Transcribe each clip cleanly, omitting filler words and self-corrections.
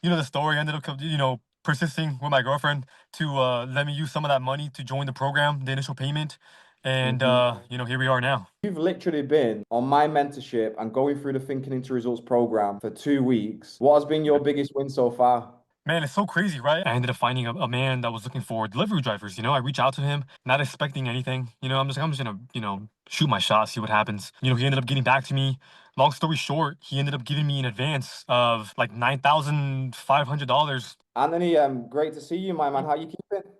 the story. I ended up, persisting with my girlfriend to let me use some of that money to join the program, the initial payment, and Hmm. here we are now. You've literally been on my mentorship and going through the Thinking into Results program for 2 weeks. What has been your biggest win so far? Man, it's so crazy, right? I ended up finding a man that was looking for delivery drivers. I reach out to him, not expecting anything. I'm just gonna, shoot my shot, see what happens. He ended up getting back to me. Long story short, he ended up giving me an advance of like $9,500. Anthony, great to see you, my man. How you keeping?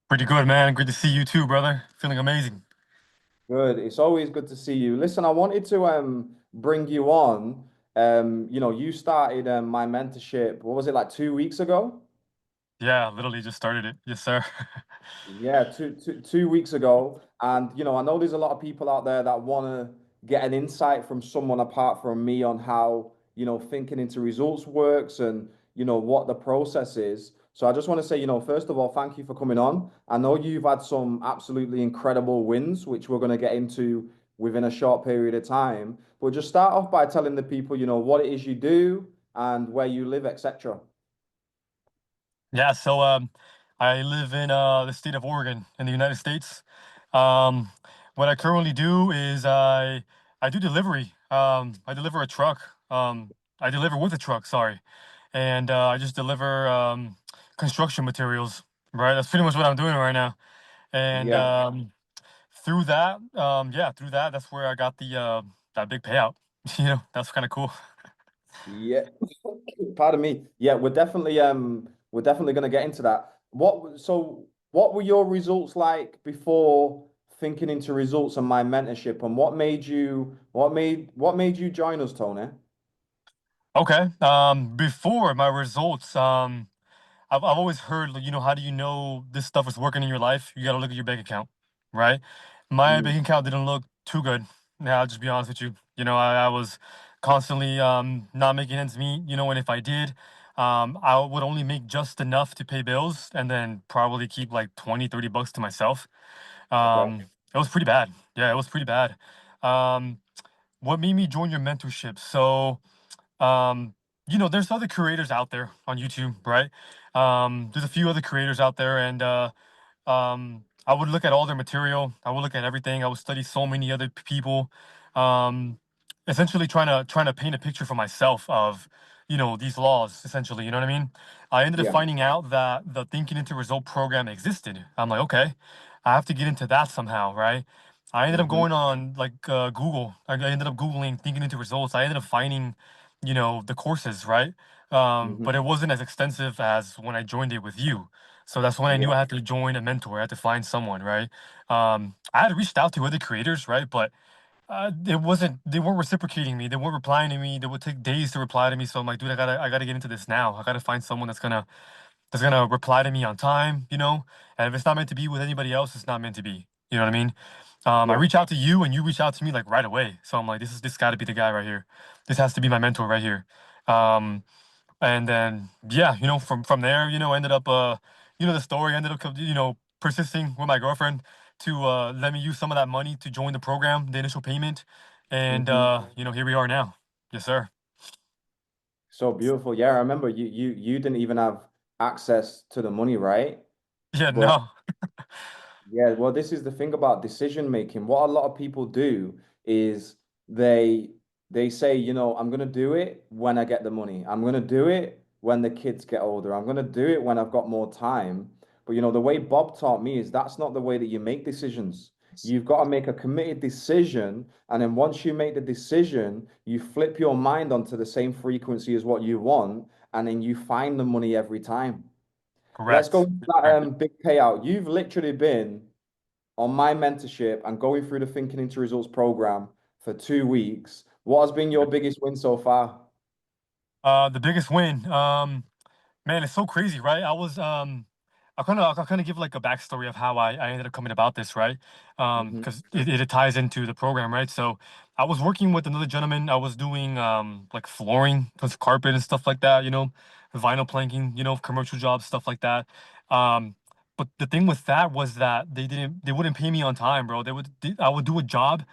Pretty good, man. Good to see you too, brother. Feeling amazing. Good. It's always good to see you. Listen, I wanted to bring you on. You started my mentorship. What was it like 2 weeks ago? Yeah, literally just started it. Yes, sir. Yeah, 2 weeks ago. And I know there's a lot of people out there that want to get an insight from someone apart from me on how, thinking into results works and, what the process is. So I just want to say, first of all, thank you for coming on. I know you've had some absolutely incredible wins, which we're going to get into within a short period of time. But just start off by telling the people, what it is you do and where you live, etc. Yeah, so I live in the state of Oregon in the United States. Um, what I currently do is I do delivery. I deliver a truck. I deliver with a truck, sorry, and I just deliver construction materials. Right, that's pretty much what I'm doing right now. And Yeah. through that, that's where I got the that big payout. That's kind of cool. Yeah, pardon me. Yeah, we're definitely gonna get into that. What were your results like before thinking into results and my mentorship, and what made you join us, Tony? Okay. Before my results, I've always heard, like, how do you know this stuff is working in your life? You got to look at your bank account, right? My Mm, bank account didn't look too good. Now, I'll just be honest with you. I was constantly not making ends meet, and if I did, I would only make just enough to pay bills and then probably keep like 20, 30 bucks to myself. okay. It was pretty bad. Yeah, it was pretty bad. Um, what made me join your mentorship? So, um there's other creators out there on YouTube, right? There's a few other creators out there, and I would look at all their material. I would look at everything. I would study so many other people, um essentially trying to paint a picture for myself of these laws, essentially. You know what I mean? I ended up Yeah. finding out that the Thinking into Result program existed. I'm like, okay, I have to get into that somehow, right? I ended up Hmm. going on like Google. I ended up Googling Thinking into Results. I ended up finding the courses, right? Hmm. But it wasn't as extensive as when I joined it with you. So that's when I knew Yeah. I had to join a mentor. I had to find someone, right? I had reached out to other creators, right? But they weren't reciprocating me. They weren't replying to me. They would take days to reply to me. So I'm like, dude, I gotta get into this now. I gotta find someone that's gonna reply to me on time, And if it's not meant to be with anybody else, it's not meant to be. You know what I mean? I Yeah. reach out to you and you reach out to me like right away. So I'm like, this got to be the guy right here. This has to be my mentor right here. Um, and then yeah, from there, ended up the story. Ended up persisting with my girlfriend to let me use some of that money to join the program, the initial payment, and Hmm. here we are now. Yes, sir. So beautiful. Yeah, I remember you didn't even have access to the money, right? Yeah, But no. yeah, well, this is the thing about decision making. What a lot of people do is they they say, I'm gonna do it when I get the money. I'm gonna do it when the kids get older. I'm gonna do it when I've got more time. But the way Bob taught me is that's not the way that you make decisions. You've got to make a committed decision, and then once you make the decision, you flip your mind onto the same frequency as what you want, and then you find the money every time. Let's go Correct. into that Correct. big payout. You've literally been on my mentorship and going through the Thinking into Results program for 2 weeks. What has been your biggest win so far? The biggest win. Man, it's so crazy, right? I'll kind of give like a backstory of how I ended up coming about this, right? Hmm. Because it ties into the program, right? So I was working with another gentleman. I was doing like flooring, plus carpet and stuff like that, vinyl planking, commercial jobs, stuff like that. Um, but the thing with that was that they wouldn't pay me on time, bro. I would do a job.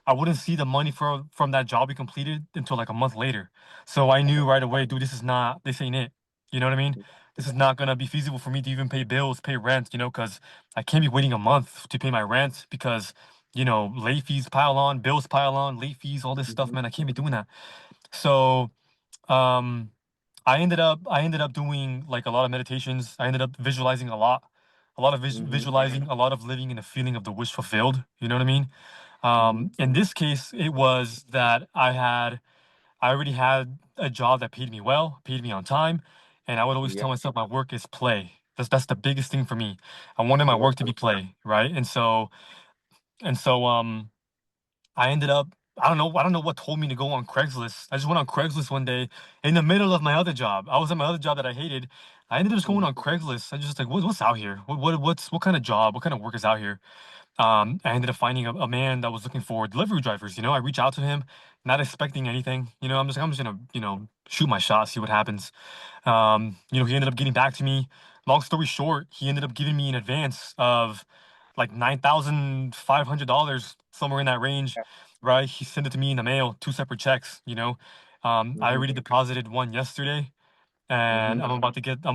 I wouldn't see the money from that job we completed until like a month later. So I Okay. knew right away, dude, this ain't it. You know what I mean? This is not gonna be feasible for me to even pay bills, pay rent, because I can't be waiting a month to pay my rent because, late fees pile on, bills pile on, late fees, all this stuff, Mhm. man. I can't be doing that. So um I ended up doing like a lot of meditations. I ended up visualizing a lot of Mhm. visualizing, a lot of living in the feeling of the wish fulfilled. You know what I mean? Mhm. In this case, it was that I already had a job that paid me well, paid me on time, and I would always Yeah. tell myself my work is play. That's the biggest thing for me. I wanted my I love work to be play, right? And so I don't know what told me to go on Craigslist. I just went on Craigslist one day in the middle of my other job. I was at my other job that I hated. I ended up just going Mhm. on Craigslist. I just like, what's out here? What kind of job? What kind of work is out here? I ended up finding a man that was looking for delivery drivers. I reach out to him, not expecting anything. I'm just gonna, shoot my shot, see what happens. He ended up getting back to me. Long story short, he ended up giving me an advance of like $9,500, somewhere in that range, right? He sent it to me in the mail, two separate checks. I Mhm. already deposited one yesterday, and Mhm. I'm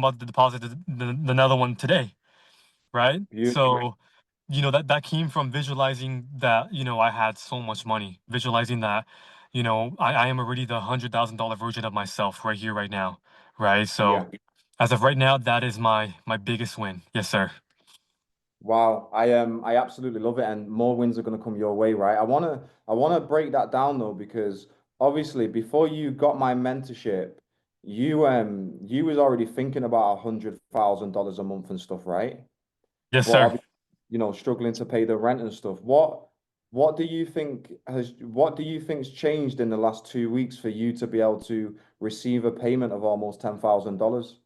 about to deposit another one today, right? Beautiful. So, that came from visualizing that, I had so much money, visualizing that, I am already the $100,000 version of myself right here, right now, right? So, Yeah. as of right now, that is my biggest win. Yes, sir. Wow, I absolutely love it, and more wins are going to come your way, right? I wanna break that down though, because obviously before you got my mentorship, you was already thinking about $100,000 a month and stuff, right? Yes, But sir. obviously, struggling to pay the rent and stuff. What do you think's changed in the last 2 weeks for you to be able to receive a payment of almost $10,000?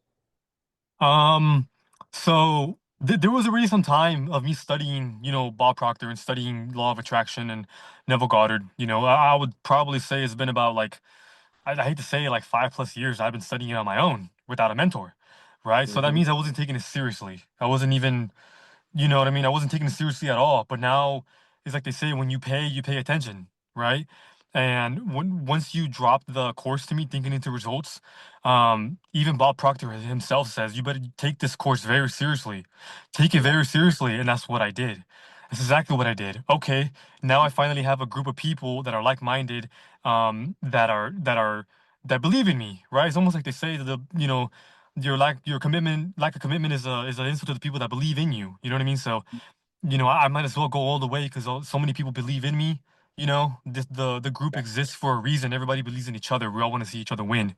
Um, so there was already some time of me studying, Bob Proctor and studying Law of Attraction and Neville Goddard. I would probably say it's been about like I hate to say it, like 5+ years I've been studying it on my own without a mentor, right? So that Hmm. means I wasn't taking it seriously. I wasn't even, you know what I mean? I wasn't taking it seriously at all. But now it's like they say, when you pay attention, right? And once you drop the course to me, thinking into results, even Bob Proctor himself says you better take this course very seriously, take it Yeah. very seriously, and that's what I did. That's exactly what I did. Okay, now I finally have a group of people that are like-minded, that believe in me, right? It's almost like they say that your lack of commitment is an insult to the people that believe in you. You know what I mean? So, I might as well go all the way because so many people believe in me. The group exists for a reason. Everybody believes in each other. We all want to see each other win.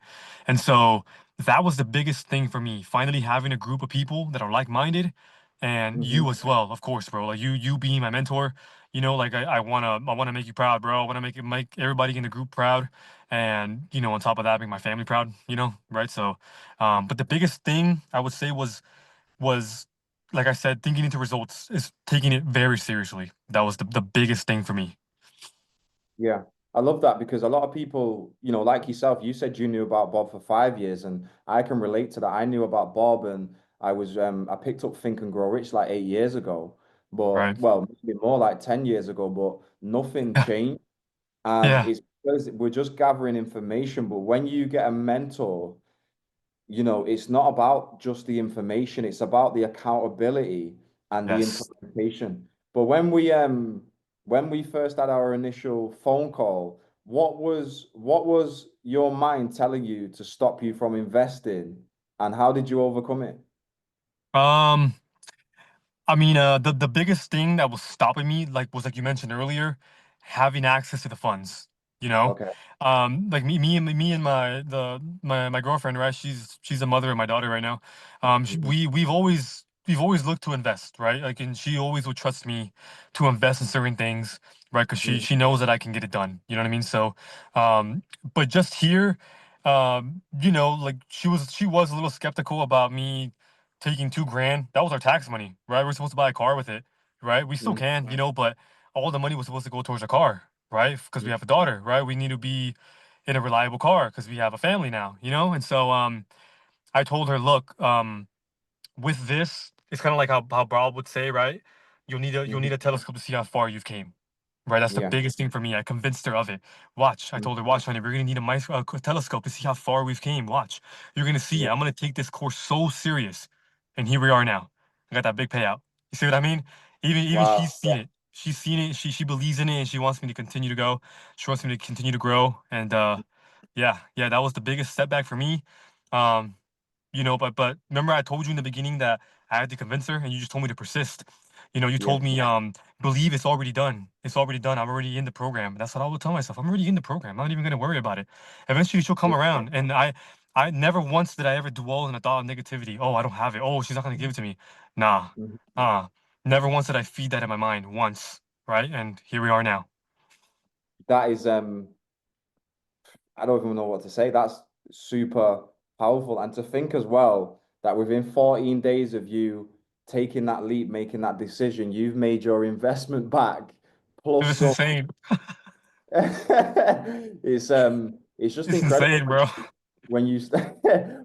And so that was the biggest thing for me. Finally having a group of people that are like-minded, and you Hmm. as well, of course, bro. Like you being my mentor, like I wanna make you proud, bro. I wanna make everybody in the group proud. And, on top of that, make my family proud, right? So, but the biggest thing I would say was like I said, thinking into results is taking it very seriously. That was the biggest thing for me. Yeah, I love that because a lot of people, like yourself, you said you knew about Bob for 5 years, and I can relate to that. I knew about Bob, and I picked up Think and Grow Rich like 8 years ago, but Right. well, maybe more like 10 years ago, but nothing changed, and Yeah. it's because we're just gathering information. But when you get a mentor, it's not about just the information, it's about the accountability and the Yes. implementation. But when we first had our initial phone call, what was your mind telling you to stop you from investing, and how did you overcome it? Um, I mean, the biggest thing that was stopping me, like you mentioned earlier, having access to the funds. You know, Okay. like me and my girlfriend, right? She's the mother of my daughter right now. Mhm. We've always looked to invest, right? Like, and she always would trust me to invest in certain things, right? Because she Mhm. she knows that I can get it done. You know what I mean? So, but just here, like she was a little skeptical about me taking 2 grand. That was our tax money, right? We're supposed to buy a car with it, right? We still Mhm. can, but all the money was supposed to go towards a car, right? Because we have a daughter, right? We need to be in a reliable car because we have a family now. And so I told her, look, with this, it's kind of like how Bob would say, right? You'll need a Mhm. telescope to see how far you've came, Right, that's the Yeah. biggest thing for me. I convinced her of it. Watch, I Mm. told her, watch, honey, we're gonna need a telescope to see how far we've came. Watch, you're gonna see Yeah. it. I'm gonna take this course so serious, and here we are now. I got that big payout. You see what I mean? Even Wow. she's seen it. She's seen it. She believes in it, and she wants me to continue to go. She wants me to continue to grow. And yeah, yeah, that was the biggest setback for me. Um, but remember I told you in the beginning that I had to convince her, and you just told me to persist. You Yeah. told me, believe it's already done. It's already done. I'm already in the program. That's what I would tell myself. I'm already in the program. I'm not even gonna worry about it. Eventually, she'll come Yeah. around. And I never once did I ever dwell in a thought of negativity. Oh, I don't have it. Oh, she's not gonna give it to me. Nah, Mhm. uh, never once did I feed that in my mind once. Right, and here we are now. That is I don't even know what to say. That's super powerful. And to think as well that within 14 days of you taking that leap, making that decision, you've made your investment back plus It's some. insane. It's just It's incredible insane, bro. when you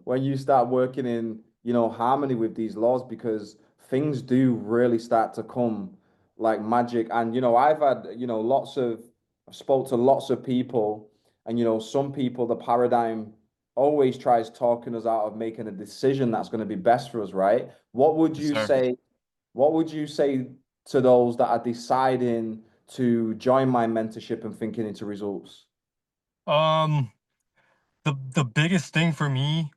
when you start working in, harmony with these laws, because things do really start to come like magic. And I've had, I've spoke to lots of people, and some people, the paradigm always tries talking us out of making a decision that's going to be best for us, right? What would Yes, you sir. say? What would you say to those that are deciding to join my mentorship and thinking into results? Um, the biggest thing for me.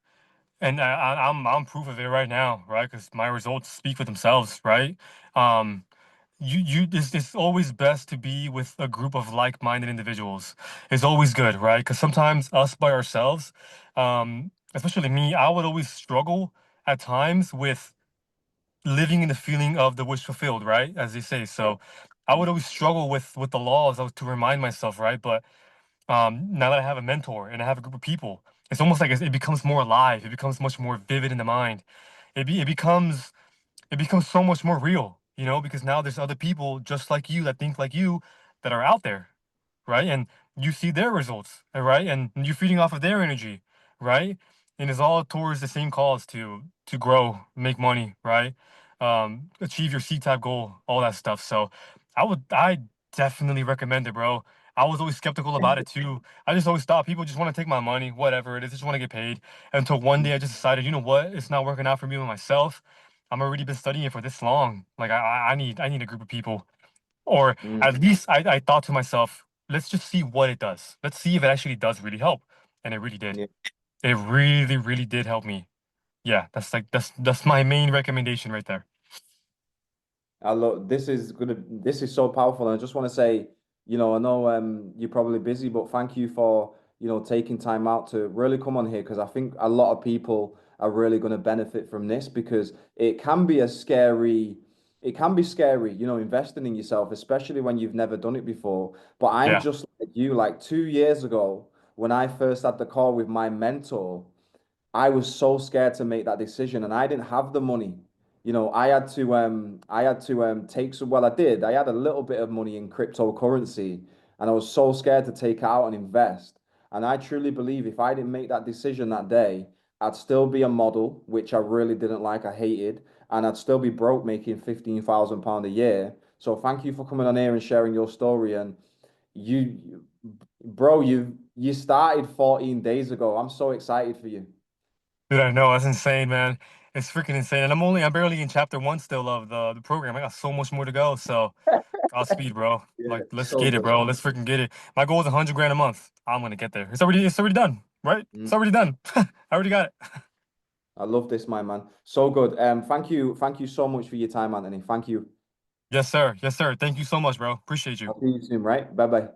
And I'm proof of it right now, right? Because my results speak for themselves, right? Um, it's always best to be with a group of like-minded individuals. It's always good, right? Because sometimes us by ourselves, especially me, I would always struggle at times with living in the feeling of the wish fulfilled, right? As they say. Yeah. So I would always struggle with the laws to remind myself, right? But now that I have a mentor and I have a group of people, it's almost like it becomes more alive. It becomes much more vivid in the mind. It becomes so much more real, because now there's other people just like you that think like you that are out there, right? And you see their results, right? And you're feeding off of their energy, right? And it's all towards the same cause to grow, make money, right? Achieve your C-type goal, all that stuff. So I definitely recommend it, bro. I was always skeptical about it too. I just always thought people just want to take my money, whatever it is, just want to get paid. Until one day I just decided, you know what? It's not working out for me and myself. I'm already been studying it for this long. Like I need a group of people, or Mm, at least I thought to myself, let's just see what it does. Let's see if it actually does really help. And it really did. yeah. It really, really did help me. Yeah, that's my main recommendation right there. I love this is so powerful. And I just want to say, I know you're probably busy, but thank you for, taking time out to really come on here, because I think a lot of people are really going to benefit from this, because it can be scary, investing in yourself, especially when you've never done it before. But I'm Yeah. just like you, like 2 years ago, when I first had the call with my mentor, I was so scared to make that decision, and I didn't have the money. I had to take some, well, I did. I had a little bit of money in cryptocurrency, and I was so scared to take it out and invest. And I truly believe if I didn't make that decision that day, I'd still be a model, which I really didn't like, I hated, and I'd still be broke making £15,000 a year. So thank you for coming on here and sharing your story. And you, bro, you started 14 days ago. I'm so excited for you. Dude, I know, that's insane, man. It's freaking insane. And I'm barely in chapter one still of the program. I got so much more to go. So Godspeed, bro. Yeah, Like, let's so get it, good. bro. Let's freaking get it. My goal is 100 grand a month. I'm gonna get there. It's already done, right? Mm. It's already done. I already got it. I love this, my man. So good. Thank you so much for your time, Anthony. Thank you. Yes, sir. Yes, sir. Thank you so much, bro. Appreciate you. I'll see you soon, right? Bye bye.